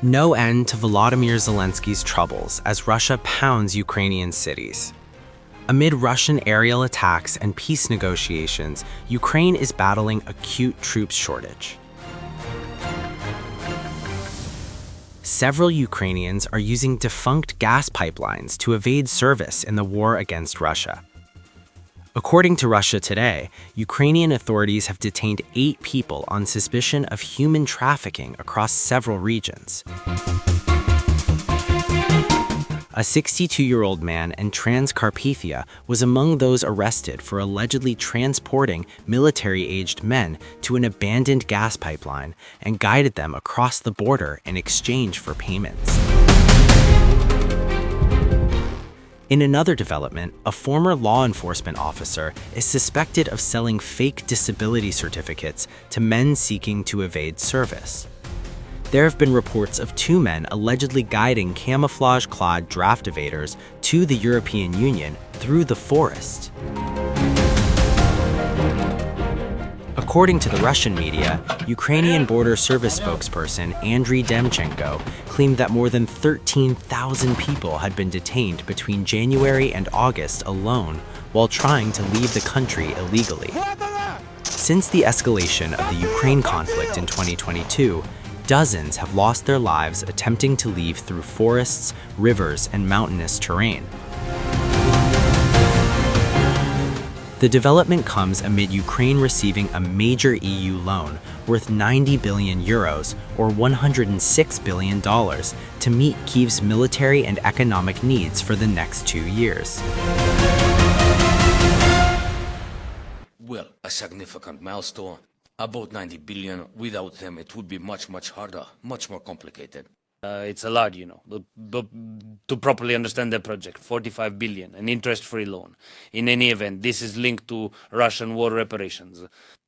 No end to Volodymyr Zelensky's troubles as Russia pounds Ukrainian cities. Amid Russian aerial attacks and peace negotiations, Ukraine is battling acute troops shortage. Several Ukrainians are using defunct gas pipelines to evade service in the war against Russia. According to Russia Today, Ukrainian authorities have detained 8 people on suspicion of human trafficking across several regions. A 62-year-old man in Transcarpathia was among those arrested for allegedly transporting military-aged men to an abandoned gas pipeline and guided them across the border in exchange for payments. In another development, a former law enforcement officer is suspected of selling fake disability certificates to men seeking to evade service. There have been reports of 2 men allegedly guiding camouflage-clad draft evaders to the European Union through the forest. According to the Russian media, Ukrainian border service spokesperson Andriy Demchenko claimed that more than 13,000 people had been detained between January and August alone while trying to leave the country illegally. Since the escalation of the Ukraine conflict in 2022, dozens have lost their lives attempting to leave through forests, rivers, and mountainous terrain. The development comes amid Ukraine receiving a major EU loan worth 90 billion euros or $106 billion to meet Kyiv's military and economic needs for the next 2 years. Well, a significant milestone. About 90 billion. Without them, it would be much, much harder, much more complicated. It's a lot, to properly understand the project. 45 billion, an interest-free loan. In any event, this is linked to Russian war reparations.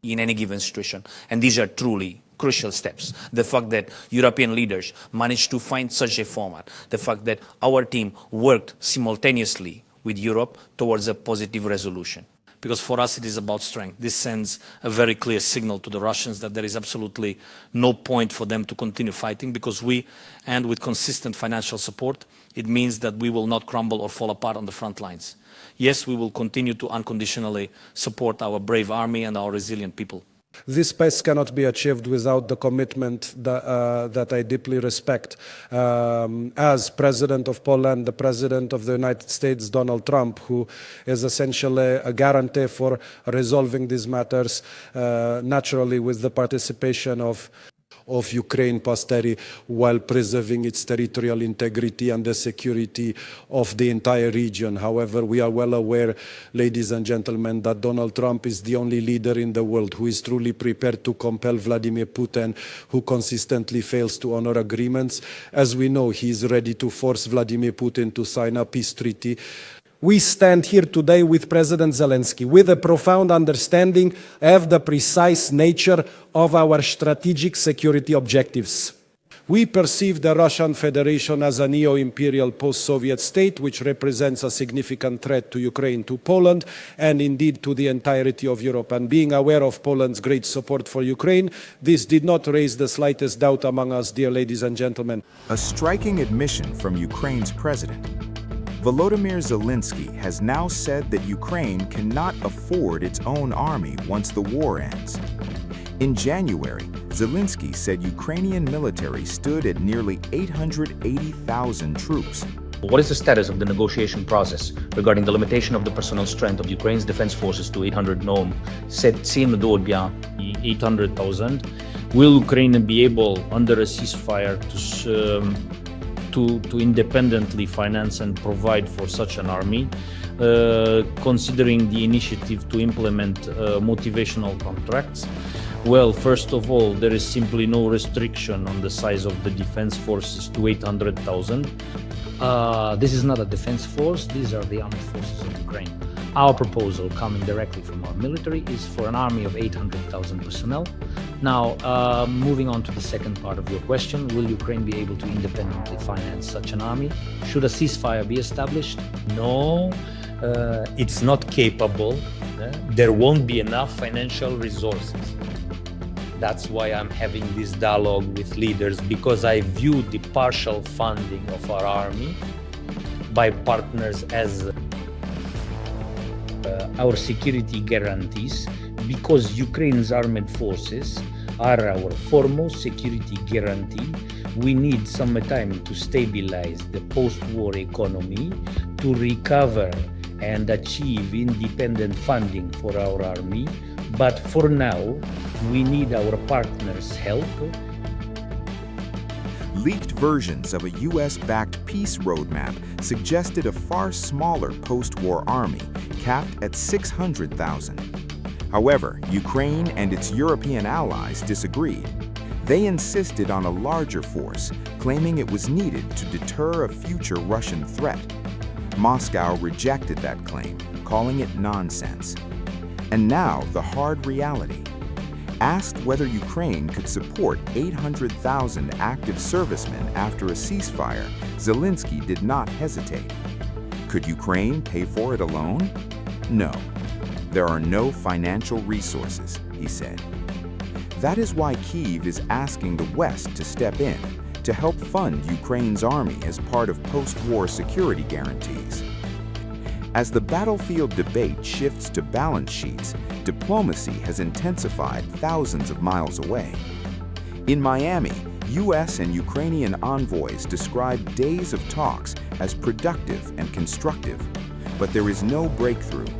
In any given situation. And these are truly crucial steps. The fact that European leaders managed to find such a format, the fact that our team worked simultaneously with Europe towards a positive resolution. Because for us it is about strength. This sends a very clear signal to the Russians that there is absolutely no point for them to continue fighting, because and with consistent financial support, it means that we will not crumble or fall apart on the front lines. Yes, we will continue to unconditionally support our brave army and our resilient people. This pace cannot be achieved without the commitment that I deeply respect. As President of Poland, the President of the United States, Donald Trump, who is essentially a guarantee for resolving these matters, naturally with the participation of Ukraine posterity, while preserving its territorial integrity and the security of the entire region. However, we are well aware, ladies and gentlemen, that Donald Trump is the only leader in the world who is truly prepared to compel Vladimir Putin, who consistently fails to honor agreements. As we know, he is ready to force Vladimir Putin to sign a peace treaty. We stand here today with President Zelensky with a profound understanding of the precise nature of our strategic security objectives. We perceive the Russian Federation as a neo-imperial post-Soviet state which represents a significant threat to Ukraine, to Poland, and indeed to the entirety of Europe. And being aware of Poland's great support for Ukraine, this did not raise the slightest doubt among us, dear ladies and gentlemen. A striking admission from Ukraine's president. Volodymyr Zelensky has now said that Ukraine cannot afford its own army once the war ends. In January, Zelensky said Ukrainian military stood at nearly 880,000 troops. What is the status of the negotiation process regarding the limitation of the personnel strength of Ukraine's defense forces to 800 nom? 800,000. Will Ukraine be able, under a ceasefire, to independently finance and provide for such an army, considering the initiative to implement motivational contracts? Well, first of all, there is simply no restriction on the size of the defense forces to 800,000. This is not a defense force, these are the armed forces of Ukraine. Our proposal, coming directly from our military, is for an army of 800,000 personnel. Now, moving on to the second part of your question, will Ukraine be able to independently finance such an army? Should a ceasefire be established? No, it's not capable. There won't be enough financial resources. That's why I'm having this dialogue with leaders, because I view the partial funding of our army by partners as our security guarantees, because Ukraine's armed forces are our foremost security guarantee. We need some time to stabilize the post-war economy, to recover and achieve independent funding for our army. But for now, we need our partners' help. Leaked versions of a US-backed peace roadmap suggested a far smaller post-war army, capped at 600,000. However, Ukraine and its European allies disagreed. They insisted on a larger force, claiming it was needed to deter a future Russian threat. Moscow rejected that claim, calling it nonsense. And now, the hard reality. Asked whether Ukraine could support 800,000 active servicemen after a ceasefire, Zelensky did not hesitate. Could Ukraine pay for it alone? No. There are no financial resources, he said. That is why Kyiv is asking the West to step in, to help fund Ukraine's army as part of post-war security guarantees. As the battlefield debate shifts to balance sheets, diplomacy has intensified thousands of miles away. In Miami, U.S. and Ukrainian envoys described days of talks as productive and constructive, but there is no breakthrough.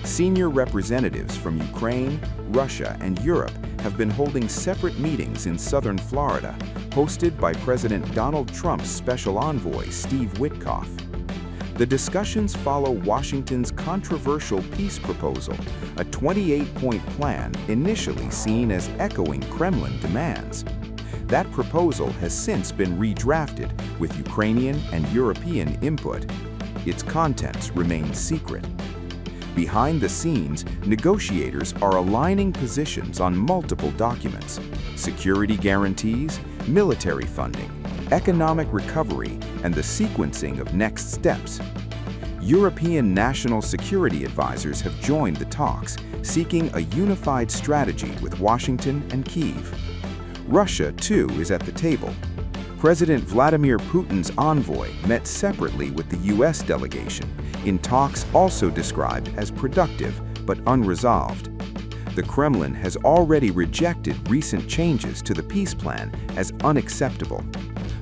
Senior representatives from Ukraine, Russia, and Europe have been holding separate meetings in southern Florida, hosted by President Donald Trump's special envoy, Steve Witkoff. The discussions follow Washington's controversial peace proposal, a 28-point plan initially seen as echoing Kremlin demands. That proposal has since been redrafted with Ukrainian and European input. Its contents remain secret. Behind the scenes, negotiators are aligning positions on multiple documents: security guarantees, military funding, economic recovery, and the sequencing of next steps. European national security advisors have joined the talks, seeking a unified strategy with Washington and Kyiv. Russia, too, is at the table. President Vladimir Putin's envoy met separately with the U.S. delegation in talks also described as productive but unresolved. The Kremlin has already rejected recent changes to the peace plan as unacceptable.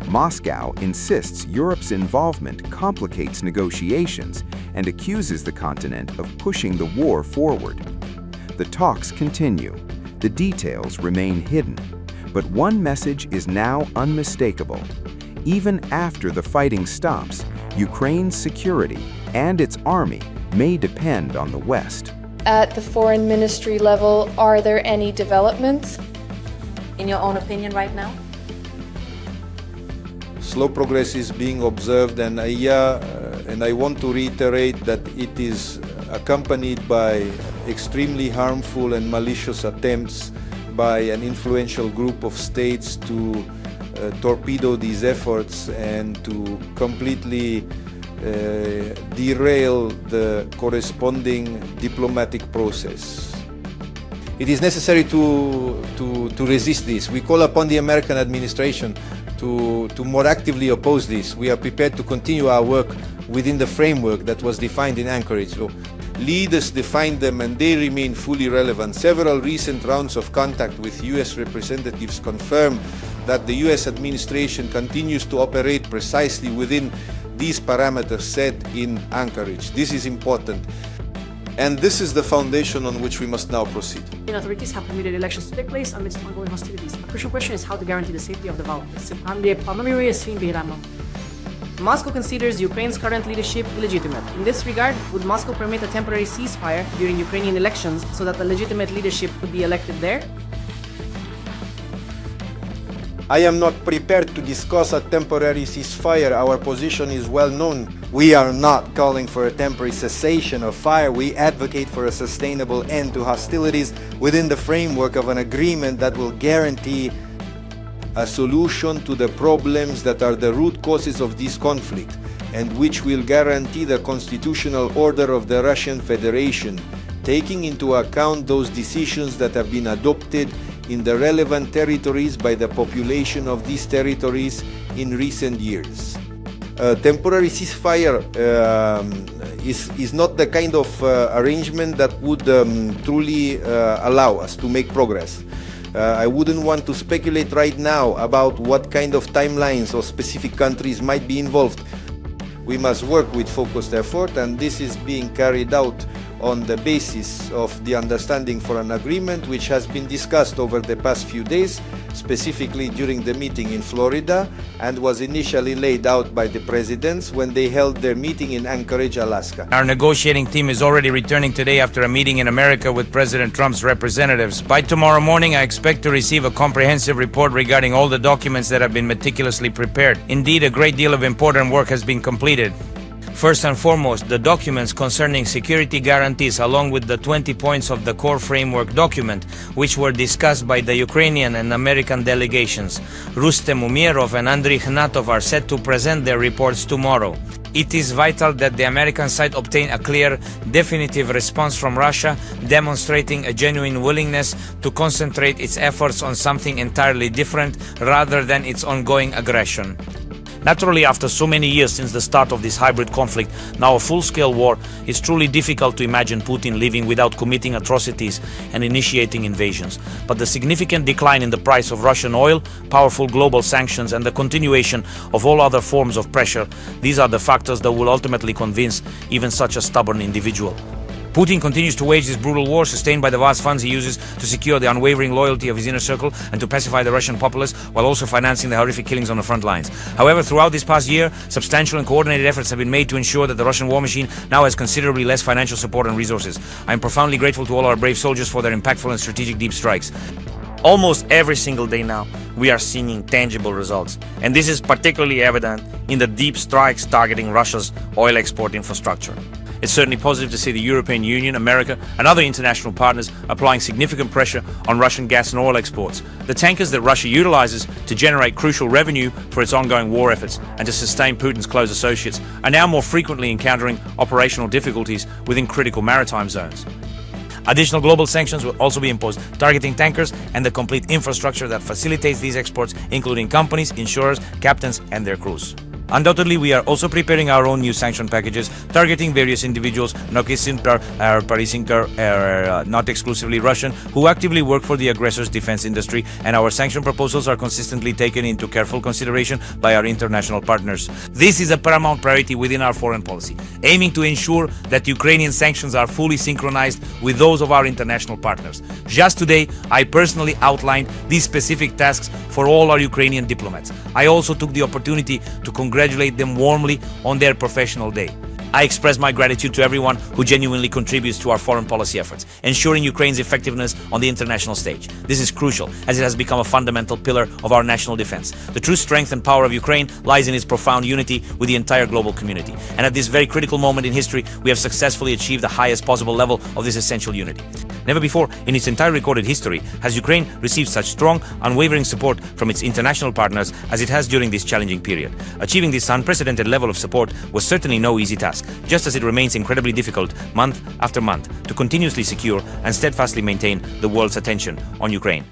Moscow insists Europe's involvement complicates negotiations and accuses the continent of pushing the war forward. The talks continue. The details remain hidden. But one message is now unmistakable. Even after the fighting stops, Ukraine's security and its army may depend on the West. At the foreign ministry level, are there any developments? In your own opinion right now? Slow progress is being observed, and I want to reiterate that it is accompanied by extremely harmful and malicious attempts by an influential group of states to torpedo these efforts and to completely derail the corresponding diplomatic process. It is necessary to resist this. We call upon the American administration to more actively oppose this. We are prepared to continue our work within the framework that was defined in Anchorage. So, leaders defined them and they remain fully relevant. Several recent rounds of contact with US representatives confirm that the US administration continues to operate precisely within these parameters set in Anchorage. This is important. And this is the foundation on which we must now proceed. Authorities have permitted elections to take place amidst ongoing hostilities. A crucial question is how to guarantee the safety of the vote. Moscow considers Ukraine's current leadership illegitimate. In this regard, would Moscow permit a temporary ceasefire during Ukrainian elections so that the legitimate leadership could be elected there? I am not prepared to discuss a temporary ceasefire. Our position is well known. We are not calling for a temporary cessation of fire. We advocate for a sustainable end to hostilities within the framework of an agreement that will guarantee a solution to the problems that are the root causes of this conflict, and which will guarantee the constitutional order of the Russian Federation, taking into account those decisions that have been adopted in the relevant territories by the population of these territories in recent years. A temporary ceasefire is not the kind of arrangement that would truly allow us to make progress. I wouldn't want to speculate right now about what kind of timelines or specific countries might be involved. We must work with focused effort, and this is being carried out on the basis of the understanding for an agreement which has been discussed over the past few days, specifically during the meeting in Florida, and was initially laid out by the presidents when they held their meeting in Anchorage, Alaska. Our negotiating team is already returning today after a meeting in America with President Trump's representatives. By tomorrow morning, I expect to receive a comprehensive report regarding all the documents that have been meticulously prepared. Indeed, a great deal of important work has been completed. First and foremost, the documents concerning security guarantees, along with the 20 points of the core framework document, which were discussed by the Ukrainian and American delegations. Rustem Umerov and Andriy Khnatov are set to present their reports tomorrow. It is vital that the American side obtain a clear, definitive response from Russia, demonstrating a genuine willingness to concentrate its efforts on something entirely different rather than its ongoing aggression. Naturally, after so many years since the start of this hybrid conflict, now a full-scale war, it's truly difficult to imagine Putin living without committing atrocities and initiating invasions. But the significant decline in the price of Russian oil, powerful global sanctions, and the continuation of all other forms of pressure, these are the factors that will ultimately convince even such a stubborn individual. Putin continues to wage this brutal war, sustained by the vast funds he uses to secure the unwavering loyalty of his inner circle and to pacify the Russian populace, while also financing the horrific killings on the front lines. However, throughout this past year, substantial and coordinated efforts have been made to ensure that the Russian war machine now has considerably less financial support and resources. I am profoundly grateful to all our brave soldiers for their impactful and strategic deep strikes. Almost every single day now, we are seeing tangible results. And this is particularly evident in the deep strikes targeting Russia's oil export infrastructure. It's certainly positive to see the European Union, America, and other international partners applying significant pressure on Russian gas and oil exports. The tankers that Russia utilizes to generate crucial revenue for its ongoing war efforts and to sustain Putin's close associates are now more frequently encountering operational difficulties within critical maritime zones. Additional global sanctions will also be imposed, targeting tankers and the complete infrastructure that facilitates these exports, including companies, insurers, captains, and their crews. Undoubtedly, we are also preparing our own new sanction packages, targeting various individuals, not exclusively Russian, who actively work for the aggressor's defense industry, and our sanction proposals are consistently taken into careful consideration by our international partners. This is a paramount priority within our foreign policy, aiming to ensure that Ukrainian sanctions are fully synchronized with those of our international partners. Just today, I personally outlined these specific tasks for all our Ukrainian diplomats. I also took the opportunity to congratulate them warmly on their professional day. I express my gratitude to everyone who genuinely contributes to our foreign policy efforts, ensuring Ukraine's effectiveness on the international stage. This is crucial, as it has become a fundamental pillar of our national defense. The true strength and power of Ukraine lies in its profound unity with the entire global community. And at this very critical moment in history, we have successfully achieved the highest possible level of this essential unity. Never before in its entire recorded history has Ukraine received such strong, unwavering support from its international partners as it has during this challenging period. Achieving this unprecedented level of support was certainly no easy task, just as it remains incredibly difficult month after month to continuously secure and steadfastly maintain the world's attention on Ukraine.